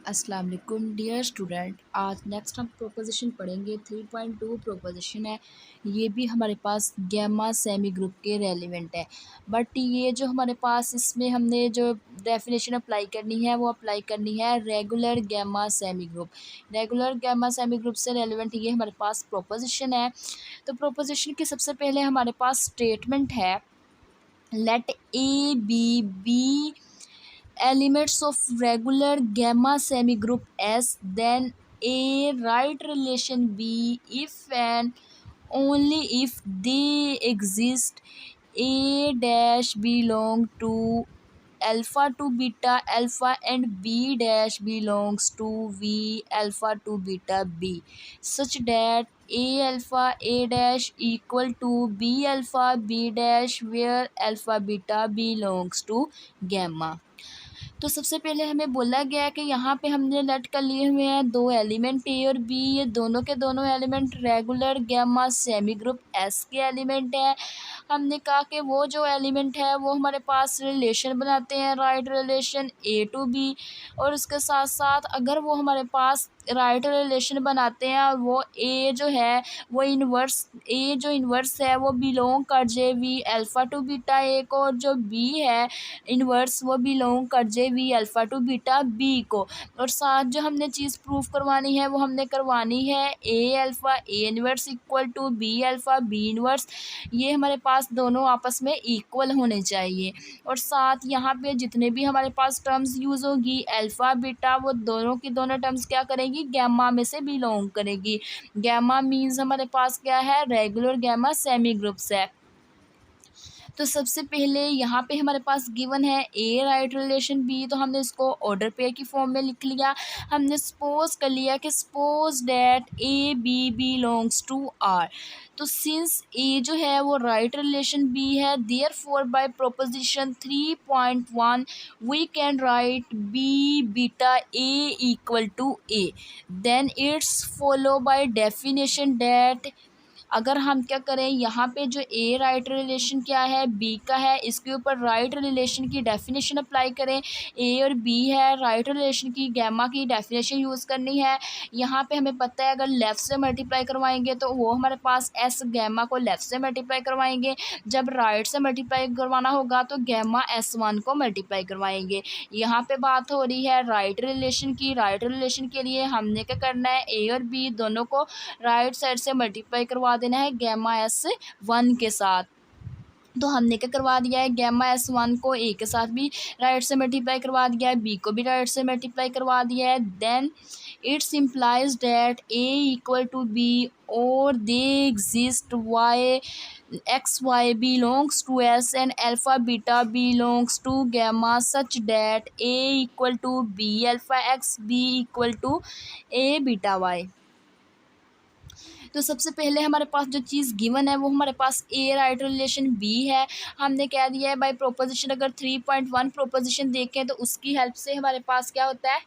अस्सलाम वालेकुम dear student. आज नेक्स्ट हम प्रोपोजिशन पढ़ेंगे। 3.2 प्रोपोजिशन है। ये भी हमारे पास गैमा सेमी ग्रुप के रेलिवेंट है। बट ये जो हमारे पास इसमें हमने जो डेफिनेशन अप्लाई करनी है वो अप्लाई करनी है regular gamma semi group. Regular gamma semi group से रेलिवेंट ये हमारे पास प्रोपोजिशन है। तो प्रोपोजिशन के सबसे पहले हमारे पास स्टेटमेंट है, let A B elements of regular gamma semigroup S, then A right relation B if and only if they exist. A dash belong to alpha to beta alpha and B dash belongs to V alpha to beta B, such that A alpha A dash equal to B alpha B dash where alpha beta belongs to gamma। तो सबसे पहले हमें बोला गया है कि यहाँ पे हमने लेट कर लिए हुए हैं दो एलिमेंट ए और बी। ये दोनों के दोनों element regular gamma semi group S के एलिमेंट है। हमने कहा कि वो जो एलिमेंट है वो हमारे पास रिलेशन बनाते हैं, right relation A to B, और उसके साथ साथ अगर वो हमारे पास राइट रिलेशन बनाते हैं और वो ए जो है वो इन्वर्स है वो बिलोंग कर J V alpha to beta A को, और जो बी है इन्वर्स वो बिलोंग कर J V alpha to beta B को। और साथ जो हमने चीज़ प्रूफ करवानी है वो हमने करवानी है A alpha A inverse equal to B alpha B inverse. ये हमारे पास दोनों आपस में इक्वल होने चाहिए। और साथ यहाँ पे जितने भी हमारे पास टर्म्स यूज़ होगी अल्फ़ा बीटा, वो दोनों की दोनों टर्म्स क्या करेंगी, गैमा में से बिलोंग करेगी। गैमा मीन्स हमारे पास क्या है, रेगुलर गैमा सेमी ग्रुप्स है। तो सबसे पहले यहाँ पे हमारे पास गिवन है ए राइट रिलेशन बी, तो हमने इसको ऑर्डर पेयर की फॉर्म में लिख लिया। हमने सपोज कर लिया कि suppose that A B belongs to R. तो सिंस ए जो है वो राइट रिलेशन बी है, therefore by proposition 3.1 we can write B beta A equal to A. Then it's follow by definition that, अगर हम क्या करें यहाँ पे जो ए राइट रिलेशन क्या है बी का है, इसके ऊपर राइट रिलेशन की डेफिनेशन अप्लाई करें। ए और बी है, राइट रिलेशन की गैमा की डेफिनेशन यूज़ करनी है। यहाँ पे हमें पता है अगर लेफ़्ट से मल्टीप्लाई करवाएंगे तो वो हमारे पास एस गैमा को लेफ़्ट से मल्टीप्लाई करवाएंगे, जब राइट से मल्टीप्लाई करवाना होगा तो गैमा S1 को मल्टीप्लाई करवाएंगे। यहाँ पे बात हो रही है राइट रिलेशन की। राइट रिलेशन के लिए हमने क्या करना है, ए और बी दोनों को राइट साइड से मल्टीप्लाई करवा देना है गैमा S1 के साथ। तो हमने क्या करवा दिया है, गैमा S1 को ए के साथ भी राइट से मल्टीप्लाई करवा दिया है, बी को भी राइट से मल्टीप्लाई करवा दिया है। Then it's implies that A equal to B और they exist y x y belongs to S and alpha beta belongs to gamma such that A equal to B alpha x B equal to A beta Y. तो सबसे पहले हमारे पास जो चीज़ given है वो हमारे पास ए राइट रिलेशन बी है। हमने कह दिया है बाय प्रोपोजिशन, अगर 3.1 प्रोपोजिशन देखें तो उसकी हेल्प से हमारे पास क्या होता है,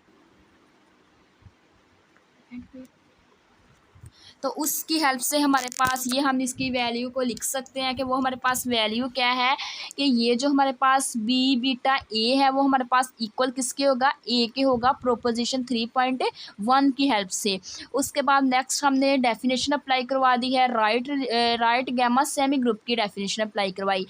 तो उसकी हेल्प से हमारे पास ये हम इसकी वैल्यू को लिख सकते हैं कि वो हमारे पास वैल्यू क्या है कि ये जो हमारे पास बी बीटा ए है वो हमारे पास इक्वल किसके होगा, ए के होगा, प्रोपोजिशन 3.1 की हेल्प से। उसके बाद नेक्स्ट हमने डेफिनेशन अप्लाई करवा दी है, राइट गैमा सेमी ग्रुप की डेफिनेशन अप्लाई करवाई।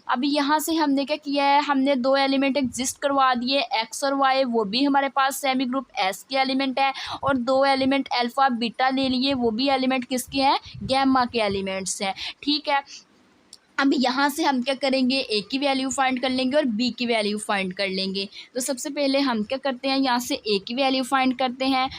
अभी यहाँ से हमने क्या किया है, हमने दो एलिमेंट एग्जिस्ट करवा दिए एक्स और वाई, वो भी हमारे पास सेमी ग्रुप एस के एलिमेंट है, और दो एलिमेंट अल्फ़ा बीटा ले लिए, वो भी एलिमेंट किसके हैं, गैमा के एलिमेंट्स हैं। ठीक है, अब यहाँ से हम क्या करेंगे, ए की वैल्यू फाइंड कर लेंगे और बी की वैल्यू फाइंड कर लेंगे। तो सबसे पहले हम क्या करते हैं, यहाँ से ए की वैल्यू फाइंड करते हैं।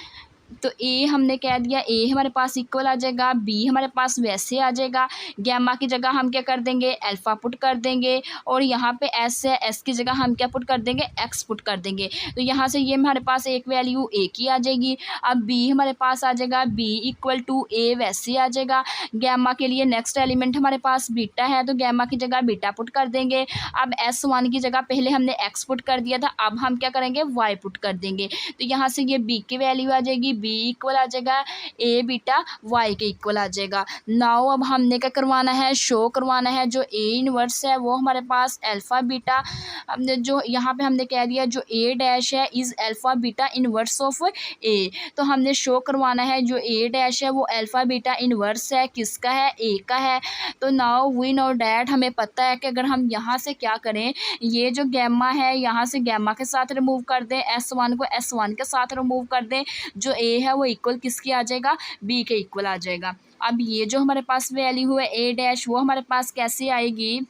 तो ए हमने कह दिया ए हमारे पास इक्वल आ जाएगा, बी हमारे पास वैसे आ जाएगा, गैमा की जगह हम क्या कर देंगे, अल्फ़ा पुट कर देंगे, और यहाँ पे एस है, एस की जगह हम क्या पुट कर देंगे, एक्स पुट कर देंगे। तो यहाँ से ये हमारे पास एक वैल्यू ए की आ जाएगी। अब बी हमारे पास आ जाएगा, बी इक्वल टू ए वैसे आ जाएगा। गैमा के लिए नेक्स्ट एलिमेंट हमारे पास बीटा है, तो गैमा की जगह बीटा पुट कर देंगे। अब S1 की जगह पहले हमने एक्स पुट कर दिया था, अब हम क्या करेंगे, वाई पुट कर देंगे। तो यहाँ से ये बी की वैल्यू आ जाएगी, बी इक्वल आ जाएगा ए बीटा वाई के इक्वल आ जाएगा। नाउ अब हमने क्या करवाना है, शो करवाना है जो ए इनवर्स है वो हमारे पास अल्फ़ा बीटा, हमने जो यहाँ पे हमने कह दिया जो ए डैश है is alpha beta inverse of A. तो हमने शो करवाना है जो ए डैश है वो अल्फ़ा बीटा इनवर्स है, किसका है, ए का है। तो नाउ वी नो डैट, हमें पता है कि अगर हम यहाँ से क्या करें, ये जो गैमा है यहाँ से गैमा के साथ रिमूव कर दें, S1 को S1 के साथ रिमूव कर दें, जो ए है वो इक्वल किसकी आ जाएगा, बी के इक्वल आ जाएगा। अब ये जो हमारे पास वैल्यू है ए डैश वो हमारे पास कैसे आएगी,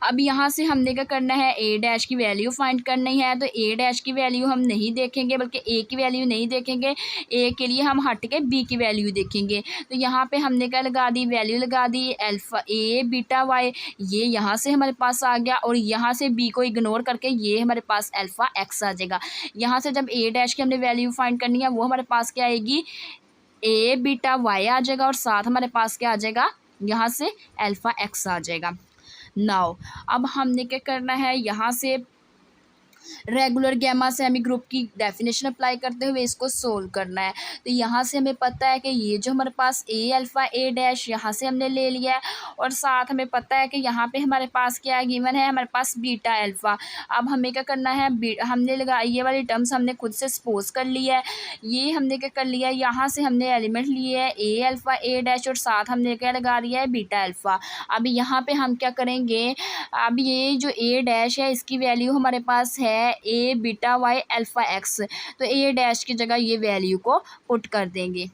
अब यहाँ से हमने क्या करना है, ए डैश की वैल्यू फाइंड करनी है। तो ए डैश की वैल्यू हम नहीं देखेंगे बल्कि ए की वैल्यू नहीं देखेंगे, ए के लिए हम हट के बी की वैल्यू देखेंगे। तो यहाँ पे हमने क्या लगा दी, वैल्यू लगा दी अल्फ़ा ए बीटा वाई, ये यहाँ से हमारे पास आ गया और यहाँ से बी को इग्नोर करके ये हमारे पास अल्फ़ा एक्स आ जाएगा। यहाँ से जब ए डैश की हमने वैल्यू फाइंड करनी है वो हमारे पास क्या आएगी, ए बीटा वाई आ जाएगा और साथ हमारे पास क्या आ जाएगा, यहाँ से अल्फ़ा एक्स आ जाएगा। नाउ अब हमने क्या करना है, यहाँ से रेगुलर गैमा सेमी ग्रुप की डेफिनेशन अप्लाई करते हुए इसको सोल्व करना है। तो यहाँ से हमें पता है कि ये जो हमारे पास ए अल्फ़ा ए डैश यहाँ से हमने ले लिया है और साथ हमें पता है कि यहाँ पे हमारे पास क्या गिवन है, हमारे पास बीटा अल्फ़ा। अब हमें क्या करना है, हमने लगा ये वाली टर्म्स हमने खुद से सपोज कर लिया है, ये हमने क्या कर लिया है, यहाँ से हमने एलिमेंट लिए है ए अल्फ़ा ए डैश और साथ हमने क्या लगा दिया है, बीटा अल्फ़ा। अब यहाँ पे हम क्या करेंगे, अब ये जो ए डैश है इसकी वैल्यू हमारे पास है ए बीटा वाई अल्फ़ा एक्स, तो ए डैश की जगह ये वैल्यू को पुट कर देंगे,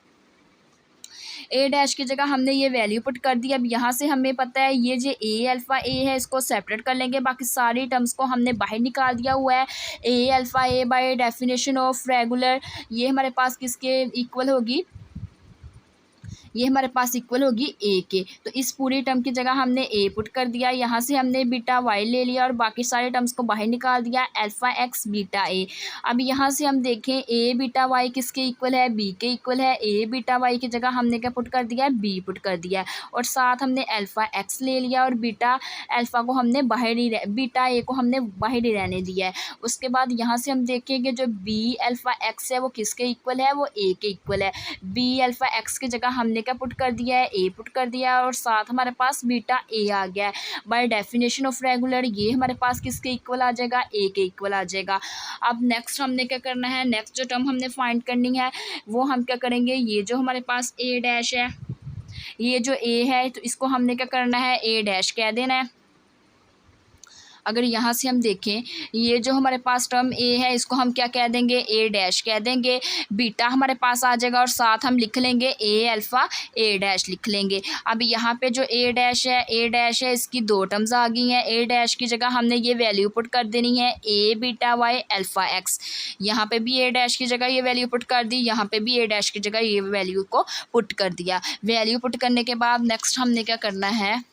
ए डैश की जगह हमने ये वैल्यू पुट कर दी। अब यहाँ से हमें पता है ये जो ए अल्फ़ा ए है इसको सेपरेट कर लेंगे, बाकी सारी टर्म्स को हमने बाहर निकाल दिया हुआ है। A alpha A by definition of regular ये हमारे पास किसके इक्वल होगी, ये हमारे पास इक्वल होगी ए के। तो इस पूरी टर्म की जगह हमने ए पुट कर दिया, यहाँ से हमने बीटा वाई ले लिया और बाकी सारे टर्म्स को बाहर निकाल दिया, अल्फ़ा एक्स बीटा ए। अब यहाँ से हम देखें ए बीटा वाई किसके इक्वल है, बी के इक्वल है। ए बीटा वाई की जगह हमने क्या पुट कर दिया है, बी पुट कर दिया है और साथ हमने अल्फ़ा एक्स ले लिया और बीटा अल्फ़ा को हमने बाहर ही बीटा ए को हमने बाहर ही रहने दिया है। उसके बाद यहाँ से हम देखेंगे जो बी अल्फ़ा एक्स है वो किसके इक्वल है, वो ए के इक्वल है। बी अल्फ़ा एक्स की जगह हमने क्या पुट कर दिया है, ए पुट कर दिया है और साथ हमारे पास बीटा ए आ गया है। बाय डेफिनेशन ऑफ रेगुलर ये हमारे पास किसके इक्वल आ जाएगा, ए के इक्वल आ जाएगा। अब नेक्स्ट हमने क्या करना है, नेक्स्ट जो टर्म हमने फाइंड करनी है वो हम क्या करेंगे, ये जो हमारे पास ए डैश है, ये जो ए है तो इसको हमने क्या करना है, ए डैश कह देना है। अगर यहाँ से हम देखें ये जो हमारे पास टर्म ए है इसको हम क्या कह देंगे, ए डैश कह देंगे। बीटा हमारे पास आ जाएगा और साथ हम लिख लेंगे ए अल्फ़ा ए डैश लिख लेंगे। अब यहाँ पे जो ए डैश है इसकी दो टर्म्स आ गई हैं। ए डैश की जगह हमने ये वैल्यू पुट कर देनी है ए बीटा वाई अल्फ़ा एक्स। यहाँ पे भी ए डैश की जगह ये वैल्यू पुट कर दी, यहाँ पे भी ए डैश की जगह ये वैल्यू को पुट कर दिया। वैल्यू पुट करने के बाद नेक्स्ट हमने क्या करना है,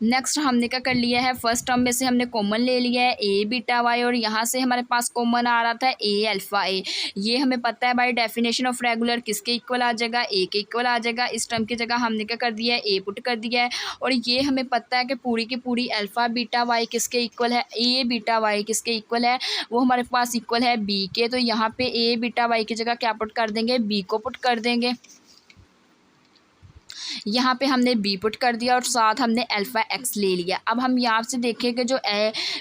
नेक्स्ट हमने क्या कर लिया है, फर्स्ट टर्म में से हमने कॉमन ले लिया है ए बीटा वाई और यहाँ से हमारे पास कॉमन आ रहा था ए अल्फ़ा ए। ये हमें पता है बाय डेफिनेशन ऑफ रेगुलर किसके इक्वल आ जाएगा, ए के इक्वल आ जाएगा। इस टर्म की जगह हमने क्या कर दिया है, ए पुट कर दिया है और ये हमें पता है कि पूरी की पूरी अल्फ़ा बीटा वाई किसके इक्वल है, ए बीटा वाई किसके इक्वल है, वो हमारे पास इक्वल है बी के। तो यहाँ पे ए बीटा वाई की जगह क्या पुट कर देंगे, बी को पुट कर देंगे। यहाँ पे हमने बी पुट कर दिया और साथ हमने अल्फ़ा एक्स ले लिया। अब हम यहाँ से देखें कि जो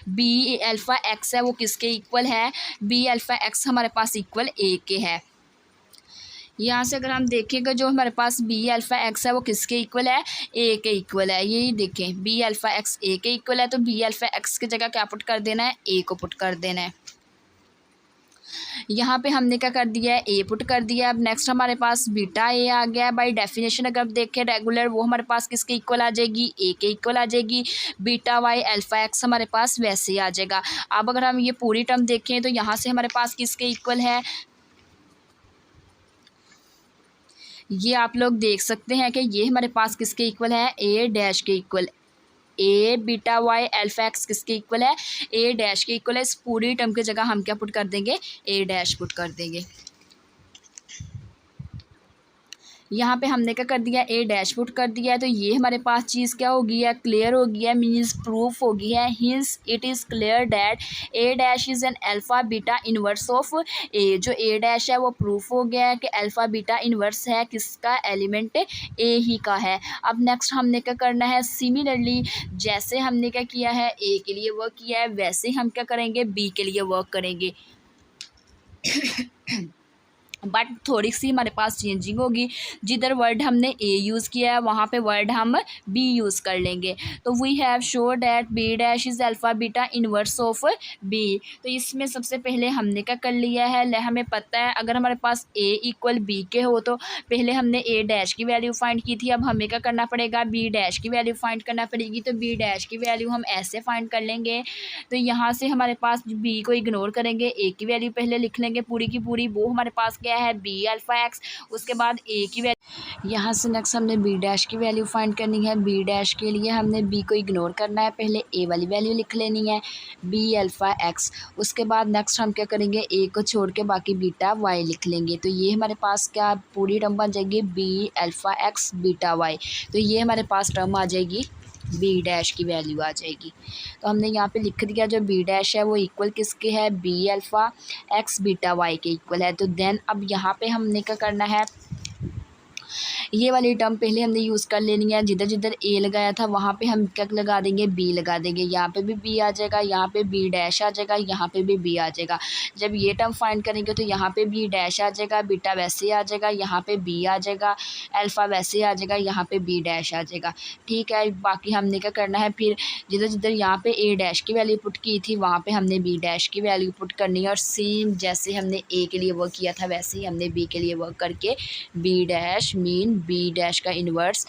बी अल्फ़ा एक्स है वो किसके इक्वल है, बी अल्फ़ा एक्स हमारे पास इक्वल ए के है। यहाँ से अगर हम देखेंगे जो हमारे पास बी अल्फ़ा एक्स है वो किसके इक्वल है, ए के इक्वल है। यही देखें बी अल्फ़ा एक्स ए के इक्वल है, तो बी अल्फ़ा एक्स की जगह क्या पुट कर देना है, ए को पुट कर देना है। यहाँ पे हमने क्या कर दिया है, ए पुट कर दिया। अब नेक्स्ट हमारे पास बीटा ए आ गया है। बाई डेफिनेशन अगर देखें रेगुलर वो हमारे पास किसके इक्वल आ जाएगी, ए के इक्वल आ जाएगी। बीटा वाई अल्फ़ा एक्स हमारे पास वैसे ही आ जाएगा। अब अगर हम ये पूरी टर्म देखें तो यहाँ से हमारे पास किसके इक्वल है, ये आप लोग देख सकते हैं कि ये हमारे पास किसके इक्वल है, ए डैश के इक्वल। ए बीटा वाई अल्फ़ा एक्स किसके इक्वल है, ए डैश के इक्वल है। इस पूरी टर्म की जगह हम क्या पुट कर देंगे, ए डैश पुट कर देंगे। यहाँ पे हमने क्या कर दिया, ए डैश पुट कर दिया है। तो ये हमारे पास चीज़ क्या हो गई है, क्लियर हो गई है, मीन्स प्रूफ हो गई है। Hence it is clear that A dash is an alpha beta inverse of A. जो ए डैश है वो प्रूफ हो गया है कि अल्फ़ा बीटा इनवर्स है किसका, एलिमेंट ए ही का है। अब नेक्स्ट हमने क्या करना है, सिमिलरली जैसे हमने क्या किया है, ए के लिए वर्क किया है, वैसे हम क्या करेंगे, बी के लिए वर्क करेंगे। बट थोड़ी सी हमारे पास चेंजिंग होगी, जिधर वर्ड हमने ए यूज़ किया है वहाँ पे वर्ड हम बी यूज़ कर लेंगे। तो we have show that B dash is alpha beta inverse of B. तो इसमें सबसे पहले हमने क्या कर लिया है, हमें पता है अगर हमारे पास ए इक्वल बी के हो तो पहले हमने ए डैश की वैल्यू फाइंड की थी, अब हमें क्या करना पड़ेगा, बी डैश की वैल्यू फाइंड करना पड़ेगी। तो बी डैश की वैल्यू हम ऐसे फाइंड कर लेंगे। तो यहाँ से हमारे पास बी को इग्नोर करेंगे, ए की वैल्यू पहले लिख लेंगे पूरी की पूरी, वो हमारे पास क्या है, बी अल्फ़ा एक्स। उसके बाद ए की वैल्यू, यहाँ से नेक्स्ट हमने बी डैश की वैल्यू फाइंड करनी है। बी डैश के लिए हमने बी को इग्नोर करना है, पहले ए वाली वैल्यू लिख लेनी है, बी अल्फ़ा एक्स। उसके बाद नेक्स्ट हम क्या करेंगे, ए को छोड़ के बाकी बीटा वाई लिख लेंगे। तो ये हमारे पास क्या पूरी टर्म बन जाएगी, B alpha X beta Y. तो ये हमारे पास टर्म आ जाएगी, बी डैश की वैल्यू आ जाएगी। तो हमने यहाँ पे लिख दिया जो बी डैश है वो इक्वल किसके है, B alpha X beta Y के इक्वल है। तो देन अब यहाँ पे हमने क्या करना है, ये वाली टर्म पहले हमने यूज़ कर लेनी है। जिधर जिधर ए लगाया था वहाँ पे हम क्या लगा देंगे, बी लगा देंगे। यहाँ पे भी बी आ जाएगा, यहाँ पे बी डैश आ जाएगा, यहाँ पे भी बी आ जाएगा। जब ये टर्म फाइंड करेंगे तो यहाँ पे बी डैश आ जाएगा, बीटा वैसे आ जाएगा, यहाँ पे बी आ जाएगा, अल्फ़ा वैसे आ जाएगा, यहाँ पे बी डैश आ जाएगा। ठीक है, बाकी हमने क्या करना है, फिर जिधर जिधर यहाँ पे ए डैश की वैल्यू पुट की थी वहाँ पे हमने बी डैश की वैल्यू पुट करनी है। और सेम जैसे हमने ए के लिए वर्क किया था वैसे ही हमने बी के लिए वर्क करके B dash mean B dash का इन्वर्स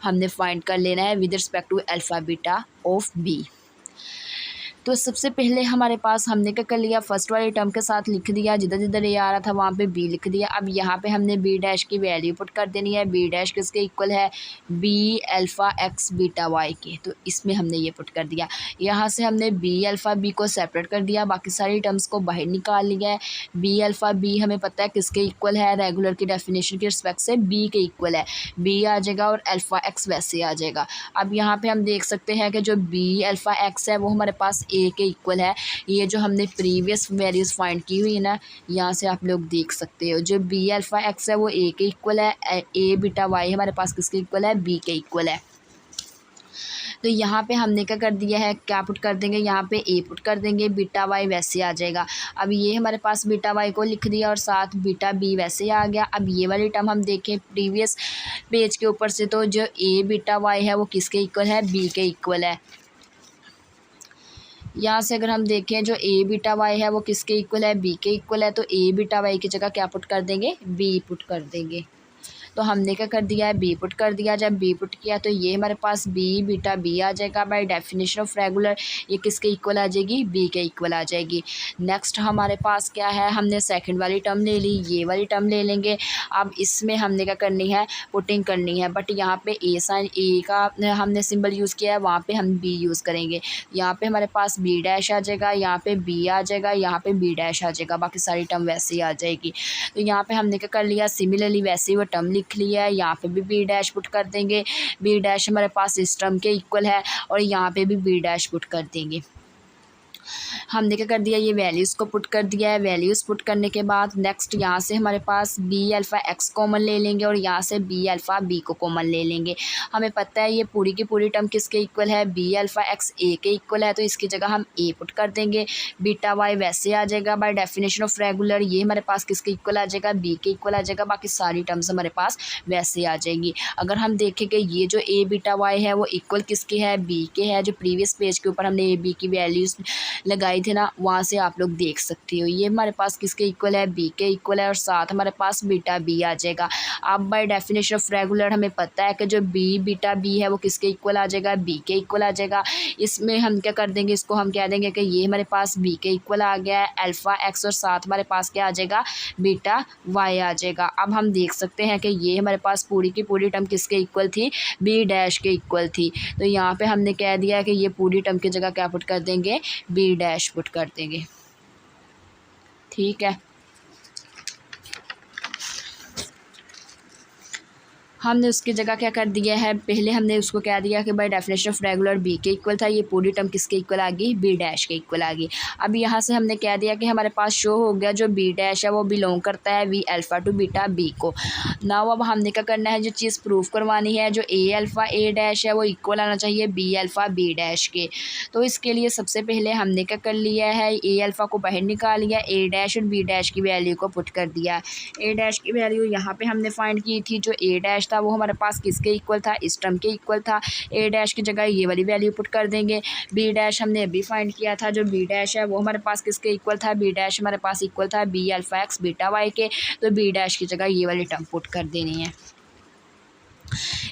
हमने फाइंड कर लेना है with respect to alpha beta of B. तो सबसे पहले हमारे पास हमने क्या कर लिया, फर्स्ट वाले टर्म के साथ लिख दिया, जिधर जिधर ए आ रहा था वहाँ पे बी लिख दिया। अब यहाँ पे हमने बी डैश की वैल्यू पुट कर देनी है। बी डैश किसके इक्वल है, B alpha X beta Y के। तो इसमें हमने ये पुट कर दिया। यहाँ से हमने बी अल्फ़ा बी को सेपरेट कर दिया, बाकी सारी टर्म्स को बाहर निकाल लिया है। बी अल्फ़ा बी हमें पता है किसके इक्वल है, रेगुलर की डेफिनेशन के रिस्पेक्ट से बी के इक्वल है, बी आ जाएगा और अल्फ़ा एक्स वैसे आ जाएगा। अब यहाँ पे हम देख सकते हैं कि जो बी अल्फ़ा एक्स है वो हमारे पास ए के इक्वल है। ये जो हमने प्रीवियस वैल्यूज़ फाइंड की हुई है ना, यहाँ से आप लोग देख सकते हो जो बी अल्फ़ा एक्स है वो ए के इक्वल है, ए बीटा वाई हमारे पास किसके इक्वल है, बी के इक्वल है। तो यहाँ पे हमने क्या कर दिया है, क्या पुट कर देंगे, यहाँ पे ए पुट कर देंगे, बीटा वाई वैसे आ जाएगा। अब ये हमारे पास बीटा वाई को लिख दिया और साथ बीटा बी वैसे आ गया। अब ये वाली टर्म हम देखें प्रीवियस पेज के ऊपर से, तो जो ए बीटा वाई है वो किसके इक्वल है, बी के इक्वल है। यहाँ से अगर हम देखें जो ए बीटा वाई है वो किसके इक्वल है, बी के इक्वल है। तो ए बीटा वाई की जगह क्या पुट कर देंगे, बी पुट कर देंगे। तो हमने क्या कर दिया है, बी पुट कर दिया। जब बी पुट किया तो ये हमारे पास बी बीटा बी आ जाएगा। बाय डेफिनेशन ऑफ रेगुलर ये किसके इक्वल आ जाएगी, बी के इक्वल आ जाएगी। नेक्स्ट हमारे पास क्या है, हमने सेकंड वाली टर्म ले ली, ये वाली टर्म ले लेंगे। अब इसमें हमने क्या करनी है, पुटिंग करनी है। बट यहाँ पे ए साइन ए का हमने सिंबल यूज़ किया है, वहाँ पे हम बी यूज़ करेंगे। यहाँ पे हमारे पास बी डैश आ जाएगा, यहाँ पे बी आ जाएगा, यहाँ पे बी डैश आ जाएगा, बाकी सारी टर्म वैसे ही आ जाएगी। तो यहाँ पे हमने क्या कर लिया, सिमिलरली वैसे ही वो टर्म लिख लिया है। यहाँ पे भी बी डैश पुट कर देंगे, बी डैश हमारे पास इस टर्म के इक्वल है और यहाँ पे भी बी डैश पुट कर देंगे। हमने क्या कर दिया, ये वैल्यूज़ को पुट कर दिया है। वैल्यूज़ पुट करने के बाद नेक्स्ट यहाँ से हमारे पास बी अल्फ़ा एक्स कॉमन ले लेंगे और यहाँ से बी अल्फ़ा बी को कॉमन ले लेंगे। हमें पता है ये पूरी की पूरी टर्म किसके इक्वल है, बी अल्फ़ा एक्स ए के इक्वल है। तो इसकी जगह हम ए पुट कर देंगे, बीटा वाई वैसे आ जाएगा। बाय डेफिनेशन ऑफ रेगुलर ये हमारे पास किसके इक्वल आ जाएगा, बी के इक्वल आ जाएगा, बाकी सारी टर्म्स हमारे पास वैसे आ जाएंगी। अगर हम देखें कि ये जो ए बीटा वाई है वो इक्वल किसके है, बी के है। जो प्रीवियस पेज के ऊपर हमने ए बी की वैल्यूज़ लगाई थे ना, वहाँ से आप लोग देख सकते हो ये हमारे पास किसके इक्वल है, बी के इक्वल है और साथ हमारे पास बीटा बी आ जाएगा। अब बाय डेफिनेशन ऑफ रेगुलर हमें पता है कि जो बी बीटा बी है वो किसके इक्वल आ जाएगा, बी के इक्वल आ जाएगा। इसमें हम क्या कर देंगे, इसको हम कह देंगे कि ये हमारे पास बी के इक्वल आ गया है अल्फ़ा एक्स और साथ हमारे पास क्या आ जाएगा, बीटा वाई आ जाएगा। अब हम देख सकते हैं कि ये हमारे पास पूरी की पूरी टर्म किसके इक्वल थी, बी डैश के इक्वल थी। तो यहाँ पे हमने कह दिया है कि ये पूरी टर्म की जगह क्या पुट कर देंगे, बी डैश पुट कर देंगे। ठीक है। हमने उसकी जगह क्या कर दिया है, पहले हमने उसको कह दिया कि by definition of regular B के इक्वल था, ये पूरी टर्म किसके इक्वल आ गई, बी डैश के इक्वल आ गई। अब यहाँ से हमने कह दिया कि हमारे पास शो हो गया जो बी डैश है वो बिलोंग करता है V alpha to beta B को। नाउ अब हमने क्या करना है, जो चीज़ प्रूफ करवानी है, जो ए अल्फ़ा ए डैश है वो इक्वल आना चाहिए बी अल्फ़ा बी डैश के। तो इसके लिए सबसे पहले हमने क्या कर लिया है, ए अल्फ़ा को बाहर निकाल लिया, ए डैश और बी डैश की वैल्यू को पुट कर दिया। ए डैश की वैल्यू यहाँ पे हमने फाइंड की थी, जो ए डैश था वो हमारे पास किसके इक्वल था, इस टर्म के इक्वल था। ए डैश की जगह ये वाली वैल्यू पुट कर देंगे। बी डैश हमने अभी फाइंड किया था, जो बी डैश है वो हमारे पास किसके इक्वल था, बी डैश हमारे पास इक्वल था B alpha X beta Y के। तो बी डैश की जगह ये वाली टर्म पुट कर देनी है।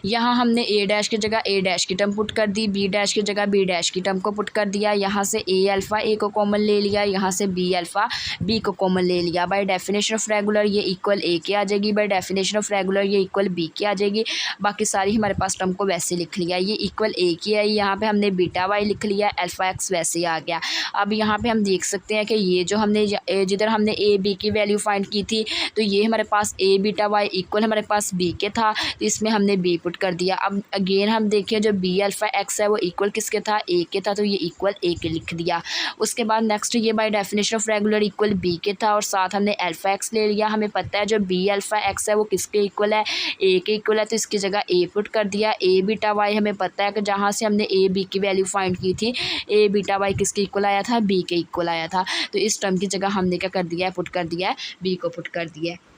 यहाँ हमने ए डैश की जगह ए डैश की टर्म पुट कर दी, बी डैश की जगह बी डैश की टर्म को पुट कर दिया। यहाँ से ए अल्फ़ा ए को कॉमन ले लिया, यहाँ से बी अल्फ़ा बी को कॉमन ले लिया। बाय डेफिनेशन ऑफ रेगुलर ये इक्वल ए के आ जाएगी, बाय डेफिनेशन ऑफ रेगुलर ये इक्वल बी के आ जाएगी। बाकी सारी हमारे पास टर्म को वैसे लिख लिया, ये इक्वल ए की आई, यहाँ पे हमने बीटा वाई लिख लिया, अल्फ़ा एक्स वैसे ही आ गया। अब यहाँ पे हम देख सकते हैं कि ये जो हमने जिधर हमने ए बी की वैल्यू फाइंड की थी, तो ये हमारे पास ए बीटा वाई इक्वल हमारे पास बी के था, तो इसमें हमने बी पुट कर दिया। अब अगेन हम देखें, जो बी अल्फ़ा एक्स है वो इक्वल किसके था, ए के था, तो ये इक्वल ए के लिख दिया। उसके बाद नेक्स्ट ये by definition of regular equal B के था, और साथ हमने अल्फ़ा एक्स ले लिया। हमें पता है जो बी अल्फ़ा एक्स है वो किसके इक्वल है, ए के इक्वल है, तो इसकी जगह ए पुट कर दिया। ए बीटा वाई हमें पता है कि जहाँ से हमने ए बी की वैल्यू फाइंड की थी, ए बीटा वाई किसके इक्वल आया था, बी के इक्वल आया था। तो इस टर्म की जगह हमने क्या कर दिया है, पुट कर दिया है, बी को पुट कर दिया है।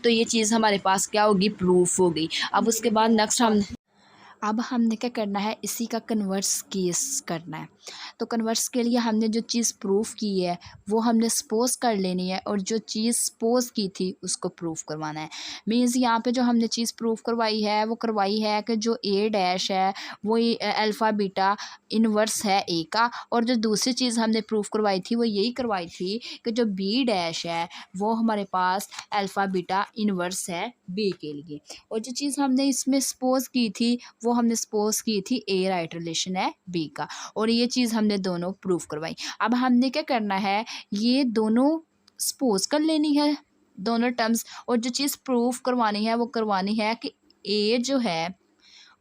तो ये चीज़ हमारे पास क्या होगी, प्रूफ हो गई। अब उसके बाद नेक्स्ट अब हमने क्या करना है, इसी का कन्वर्स केस करना है। तो कन्वर्स के लिए हमने जो चीज़ प्रूफ की है वो हमने सपोज कर लेनी है, और जो चीज़ सपोज की थी उसको प्रूफ करवाना है। मीन्स यहाँ पे जो हमने चीज़ प्रूफ करवाई है वो करवाई है कि जो ए डैश है वो अल्फ़ा बीटा इनवर्स है ए का, और जो दूसरी चीज़ हमने प्रूफ करवाई थी वो यही करवाई थी कि जो बी डैश है वो हमारे पास अल्फ़ा बीटा इनवर्स है बी के लिए। और जो चीज़ हमने इसमें सपोज की थी वो हमने सपोज की थी ए राइट रिलेशन है बी का, और ये चीज़ हमने दोनों प्रूफ करवाई। अब हमने क्या करना है, ये दोनों सपोज कर लेनी है दोनों टर्म्स, और जो चीज़ प्रूफ करवानी है वो करवानी है कि ए जो है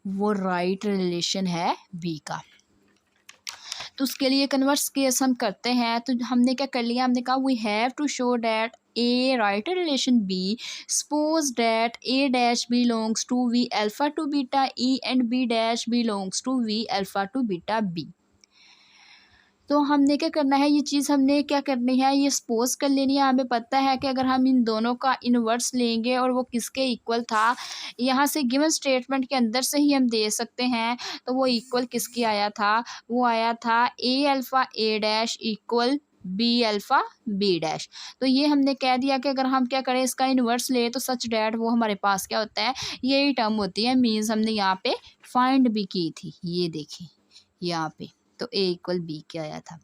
वो राइट रिलेशन है बी का। तो उसके लिए कन्वर्स केस हम करते हैं। तो हमने क्या कर लिया, हमने कहा we have to show that A write a relation B, suppose that A dash belongs to V alpha to beta E and B dash belongs to V alpha to beta B। तो हमने क्या करना है, ये चीज़ हमने क्या करनी है, ये सपोज कर लेनी है। हमें पता है कि अगर हम इन दोनों का इनवर्स लेंगे और वो किसके इक्वल था, यहाँ से गिवन स्टेटमेंट के अंदर से ही हम दे सकते हैं। तो वो इक्वल किसके आया था, वो आया था A alpha A dash equal B alpha B dash. तो ये हमने कह दिया कि अगर हम क्या करें, इसका इन्वर्स ले तो सच डैट वो हमारे पास क्या होता है, यही टर्म होती है। मीन्स हमने यहाँ पे फाइंड भी की थी, ये देखिए यहाँ पे, तो ए इक्वल बी के आया था।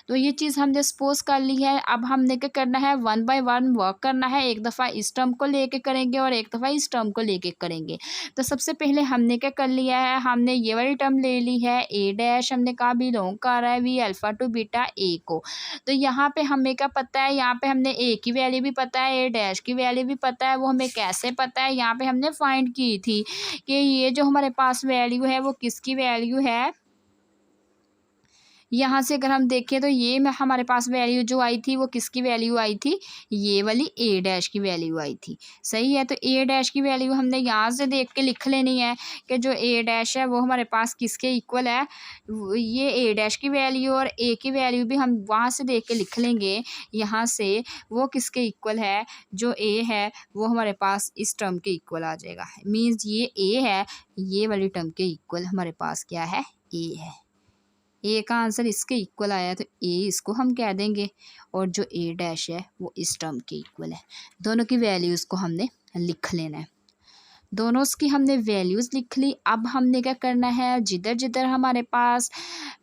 तो ये चीज़ हमने सपोज कर ली है। अब हमने क्या करना है, वन बाय वन वर्क करना है। एक दफ़ा इस टर्म को लेके करेंगे और एक दफ़ा इस टर्म को लेके करेंगे। तो सबसे पहले हमने क्या कर लिया है, हमने ये वाली टर्म ले ली है ए डैश, हमने कहा बिलोंग कर रहा है V alpha to beta A को। तो यहाँ पे हमें क्या पता है, यहाँ पे हमने ए की वैल्यू भी पता है, ए डैश की वैल्यू भी पता है। वो हमें कैसे पता है, यहाँ पे हमने फाइंड की थी कि ये जो हमारे पास वैल्यू है वो किसकी वैल्यू है। यहाँ से अगर हम देखें तो ये हमारे पास वैल्यू जो आई थी वो किसकी वैल्यू आई थी, ये वाली ए डैश की वैल्यू आई थी। सही है, तो ए डैश की वैल्यू हमने यहाँ से देख के लिख लेनी है कि जो ए डैश है वो हमारे पास किसके इक्वल है। ये ए डैश की वैल्यू और ए की वैल्यू भी हम वहाँ से देख के लिख लेंगे। यहाँ से वो किसके इक्वल है, जो ए है वो हमारे पास इस टर्म के इक्वल आ जाएगा। मीन्स ये ए है, ये वाली टर्म के इक्वल हमारे पास क्या है, ए है। ए का आंसर इसके इक्वल आया तो ए इसको हम कह देंगे, और जो ए डैश है वो इस टर्म के इक्वल है। दोनों की वैल्यूज़ को हमने लिख लेना है। दोनों की हमने वैल्यूज़ लिख ली। अब हमने क्या करना है, जिधर जिधर हमारे पास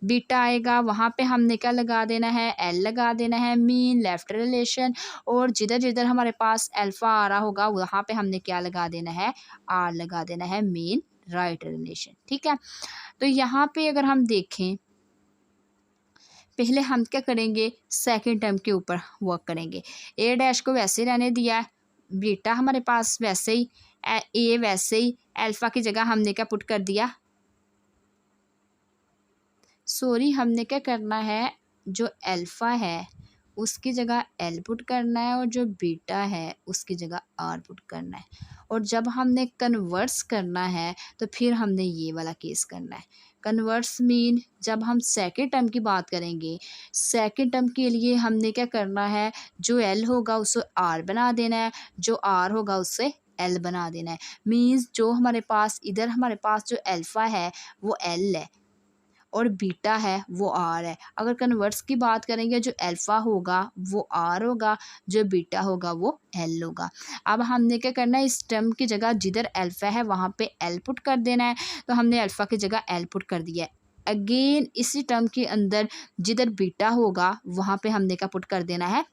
बीटा आएगा वहाँ पे हमने क्या लगा देना है, एल लगा देना है, मीन लेफ्ट रिलेशन। और जिधर जिधर हमारे पास अल्फ़ा आ रहा होगा वहाँ पे हमने क्या लगा देना है, आर लगा देना है, मीन राइट रिलेशन। ठीक है, तो यहाँ पे अगर हम देखें, पहले हम क्या करेंगे, सेकंड टर्म के ऊपर वर्क करेंगे। ए डैश को वैसे रहने दिया, बीटा हमारे पास वैसे ही, ए वैसे ही अल्फ़ा की जगह हमने क्या पुट कर दिया, सॉरी हमने क्या करना है, जो अल्फ़ा है उसकी जगह एल पुट करना है और जो बीटा है उसकी जगह आर पुट करना है। और जब हमने कन्वर्स करना है तो फिर हमने ये वाला केस करना है। कन्वर्स मीन जब हम सेकेंड टर्म की बात करेंगे, सेकेंड टर्म के लिए हमने क्या करना है, जो एल होगा उसे आर बना देना है, जो आर होगा उससे एल बना देना है। मीन्स जो हमारे पास इधर हमारे पास जो अल्फ़ा है वो एल है और बीटा है वो आर है। अगर कन्वर्स की बात करेंगे, जो अल्फ़ा होगा वो आर होगा, जो बीटा होगा वो एल होगा। अब हमने क्या करना है, इस टर्म की जगह जिधर अल्फ़ा है वहाँ पे एल पुट कर देना है। तो हमने अल्फ़ा की जगह एल पुट कर दिया है। अगेन इसी टर्म के अंदर जिधर बीटा होगा वहाँ पे हमने क्या पुट कर देना है,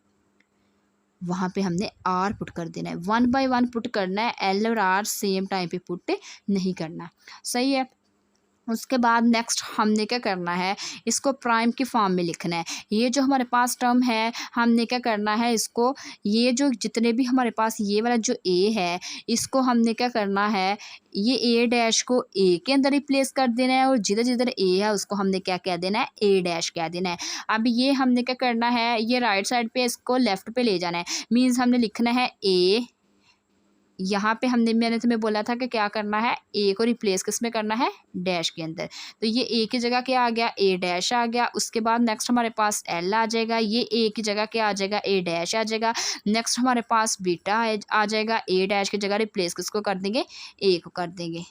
वहाँ पे हमने आर पुट कर देना है। 1 बाय 1 पुट करना है, एल और आर सेम टाइम पे पुट नहीं करना। सही है। उसके बाद नेक्स्ट हमने क्या करना है, इसको प्राइम की फॉर्म में लिखना है। ये जो हमारे पास टर्म है हमने क्या करना है, इसको ये जो जितने भी हमारे पास ये वाला जो ए है इसको हमने क्या करना है, ये ए डैश को ए के अंदर रिप्लेस कर देना है और जिधर जिधर ए है उसको हमने क्या कह देना है, ए डैश कह देना है। अब ये हमने क्या करना है, ये राइट साइड पे इसको लेफ़्ट पे ले जाना है। मीन्स हमने लिखना है ए, यहाँ पे मैंने तुम्हें बोला था कि क्या करना है, ए को रिप्लेस किस में करना है, डैश के अंदर। तो ये ए की जगह क्या आ गया, ए डैश आ गया। उसके बाद नेक्स्ट हमारे पास एल आ जाएगा, ये ए की जगह क्या आ जाएगा, ए डैश आ जाएगा। नेक्स्ट हमारे पास बीटा आ जाएगा, ए डैश की जगह रिप्लेस किसको कर देंगे, ए को कर देंगे।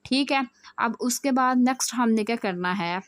ठीक है। अब उसके बाद नेक्स्ट हमने क्या करना है,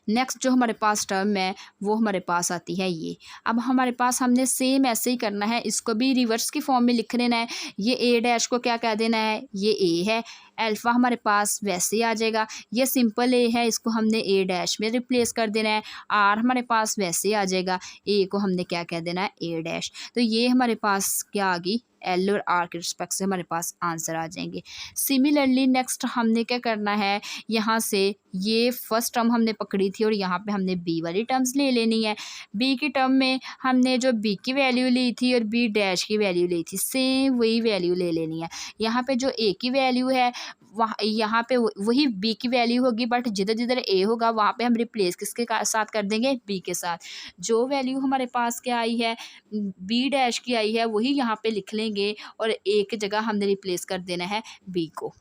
नेक्स्ट जो हमारे पास टर्म है वो हमारे पास आती है ये। अब हमारे पास हमने सेम ऐसे ही करना है, इसको भी रिवर्स की फॉर्म में लिख लेना है। ये ए डैश को क्या कह देना है, ये ए है। अल्फ़ा हमारे पास वैसे ही आ जाएगा, ये सिंपल ए है, इसको हमने ए डैश में रिप्लेस कर देना है। आर हमारे पास वैसे ही आ जाएगा, ए को हमने क्या कह देना है, ए डैश। तो ये हमारे पास क्या आ गई, एल और आर के रिस्पेक्ट से हमारे पास आंसर आ जाएंगे। सिमिलरली नेक्स्ट हमने क्या करना है, यहाँ से ये फर्स्ट टर्म हमने पकड़ी थी और यहाँ पे हमने बी वाली टर्म्स ले लेनी है। बी की टर्म में हमने जो बी की वैल्यू ली थी और बी डैश की वैल्यू ली थी, सेम वही वैल्यू ले लेनी है। यहाँ पे जो ए की वैल्यू है वहाँ यहाँ पे वही बी की वैल्यू होगी, बट जिधर जिधर ए होगा वहाँ पे हम रिप्लेस किसके साथ कर देंगे, बी के साथ। जो वैल्यू हमारे पास क्या आई है, बी डैश की आई है, वही यहाँ पे लिख लेंगे और ए की जगह हमने रिप्लेस कर देना है बी को।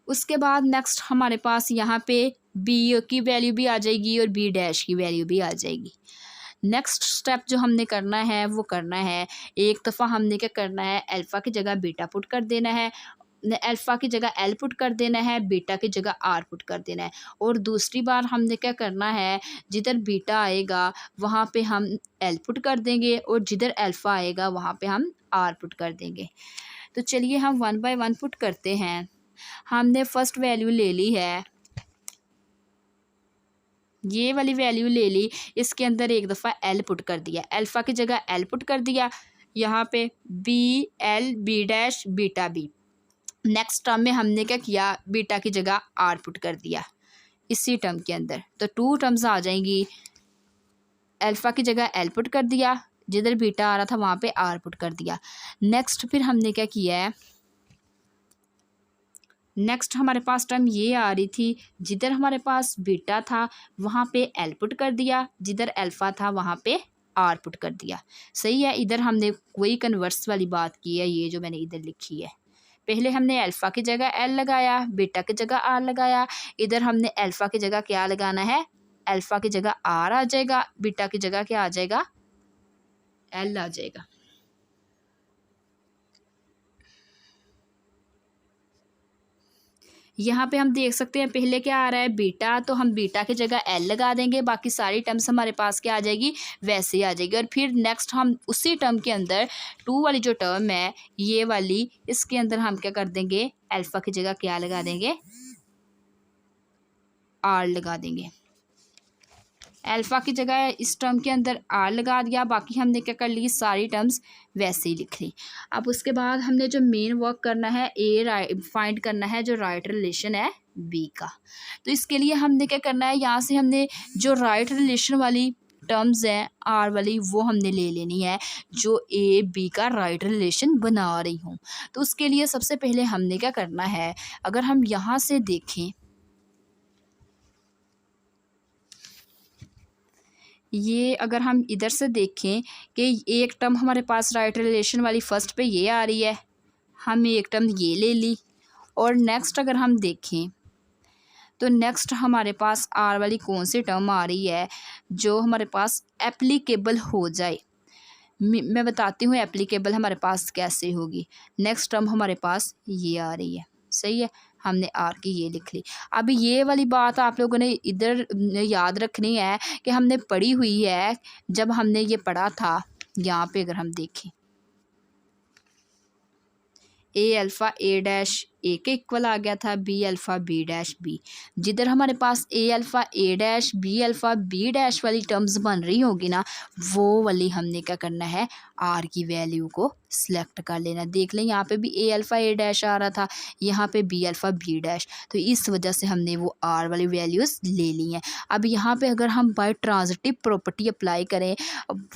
उसके बाद नेक्स्ट हमारे पास यहाँ पे बी की वैल्यू भी आ जाएगी और बी डैश की वैल्यू भी आ जाएगी। नेक्स्ट स्टेप जो हमने करना है वो करना है, एक दफ़ा हमने क्या करना है, अल्फ़ा की जगह बीटा पुट कर देना है, अल्फ़ा की जगह एल पुट कर देना है, बीटा की जगह आर पुट कर देना है। और दूसरी बार हमने क्या करना है, जिधर बीटा आएगा वहाँ पे हम एल पुट कर देंगे और जिधर अल्फ़ा आएगा वहाँ पे हम आर पुट कर देंगे। तो चलिए हम 1 बाय 1 पुट करते हैं। हमने फर्स्ट वैल्यू ले ली है, ये वाली वैल्यू ले ली, इसके अंदर एक दफ़ा एल पुट कर दिया, अल्फ़ा की जगह एल पुट कर दिया, यहाँ पे B L B dash beta B. Next term में हमने क्या किया, बीटा की जगह आर पुट कर दिया इसी टर्म के अंदर। तो 2 टर्म्स आ जाएंगी, अल्फ़ा की जगह एल पुट कर दिया, जिधर बीटा आ रहा था वहाँ पे आर पुट कर दिया। नेक्स्ट फिर हमने क्या किया है, नेक्स्ट हमारे पास टर्म ये आ रही थी, जिधर हमारे पास बीटा था वहाँ पे एल पुट कर दिया, जिधर अल्फ़ा था वहाँ पे आर पुट कर दिया। सही है। इधर हमने वही कन्वर्स वाली बात की है, ये जो मैंने इधर लिखी है। पहले हमने अल्फ़ा की जगह एल लगाया, बीटा की जगह आर लगाया। इधर हमने अल्फ़ा की जगह क्या लगाना है, अल्फ़ा की जगह आर आ जाएगा, बीटा की जगह क्या आ जाएगा, एल आ जाएगा। यहाँ पे हम देख सकते हैं पहले क्या आ रहा है, बीटा, तो हम बीटा की जगह एल लगा देंगे, बाकी सारी टर्म्स हमारे पास क्या आ जाएगी, वैसे ही आ जाएगी। और फिर नेक्स्ट हम उसी टर्म के अंदर 2 वाली जो टर्म है ये वाली, इसके अंदर हम क्या कर देंगे, अल्फ़ा की जगह क्या लगा देंगे, आर लगा देंगे। अल्फ़ा की जगह इस टर्म के अंदर आर लगा दिया, बाकी हमने क्या कर ली, सारी टर्म्स वैसे ही लिख ली। अब उसके बाद हमने जो मेन वर्क करना है, फाइंड करना है जो राइट रिलेशन है बी का। तो इसके लिए हमने क्या करना है, यहाँ से हमने जो राइट रिलेशन वाली टर्म्स हैं आर वाली वो हमने ले लेनी है जो ए बी का राइट रिलेशन बना रही हूँ। तो उसके लिए सबसे पहले हमने क्या करना है, अगर हम यहाँ से देखें, ये अगर हम इधर से देखें कि एक टर्म हमारे पास राइट रिलेशन वाली फर्स्ट पे ये आ रही है, हम एक टर्म ये ले ली। और नेक्स्ट अगर हम देखें तो नेक्स्ट हमारे पास आर वाली कौन सी टर्म आ रही है जो हमारे पास एप्लीकेबल हो जाए। मैं बताती हूँ एप्लीकेबल हमारे पास कैसे होगी। नेक्स्ट टर्म हमारे पास ये आ रही है, सही है, हमने आर की ये लिख ली। अब ये वाली बात आप लोगों ने इधर याद रखनी है कि हमने पढ़ी हुई है, जब हमने ये पढ़ा था यहाँ पे अगर हम देखें ए अल्फ़ा ए डैश ए के इक्वल आ गया था, B alpha B dash B. जिधर हमारे पास A alpha A dash B alpha B dash वाली टर्म्स बन रही होगी ना, वो वाली हमने क्या करना है, आर की वैल्यू को सिलेक्ट कर लेना। देख लें यहाँ पे भी ए अल्फ़ा ए डैश आ रहा था, यहाँ पे बी अल्फ़ा बी डैश, तो इस वजह से हमने वो आर वाली वैल्यूज़ ले ली हैं। अब यहाँ पे अगर हम बाय ट्रांजिटिव प्रॉपर्टी अप्लाई करें,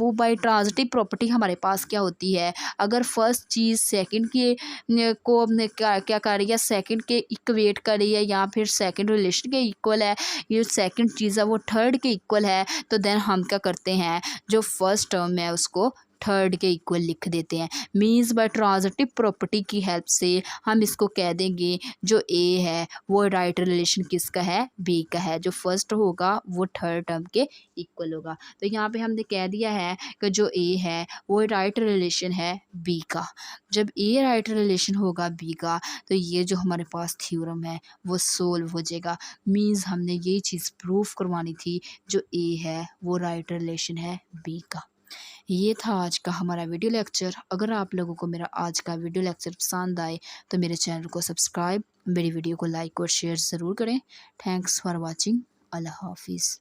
वो बाय ट्रांजिटिव प्रॉपर्टी हमारे पास क्या होती है, अगर फर्स्ट चीज़ सेकंड के को क्या क्या कर रही है, सेकंड के इक्वेट कर रही है या फिर सेकंड रिलेशन के इक्वल है, ये सेकंड चीज़ है वो थर्ड के इक्वल है, तो देन हम क्या करते हैं, जो फर्स्ट टर्म है उसको थर्ड के इक्वल लिख देते हैं। मीन्स बाय ट्रांजिटिव प्रॉपर्टी की हेल्प से हम इसको कह देंगे जो ए है वो राइट रिलेशन किसका है, बी का है, जो फर्स्ट होगा वो थर्ड टर्म के इक्वल होगा। तो यहाँ पे हमने कह दिया है कि जो ए है वो राइट रिलेशन है बी का। जब ए राइट रिलेशन होगा बी का तो ये जो हमारे पास थ्योरम है वो सोल्व हो जाएगा। मीन्स हमने ये चीज़ प्रूफ करवानी थी, जो ए है वो राइट रिलेशन है बी का। ये था आज का हमारा वीडियो लेक्चर। अगर आप लोगों को मेरा आज का वीडियो लेक्चर पसंद आए तो मेरे चैनल को सब्सक्राइब, मेरी वीडियो को लाइक और शेयर ज़रूर करें। Thanks for watching. अल्लाह हाफिज़।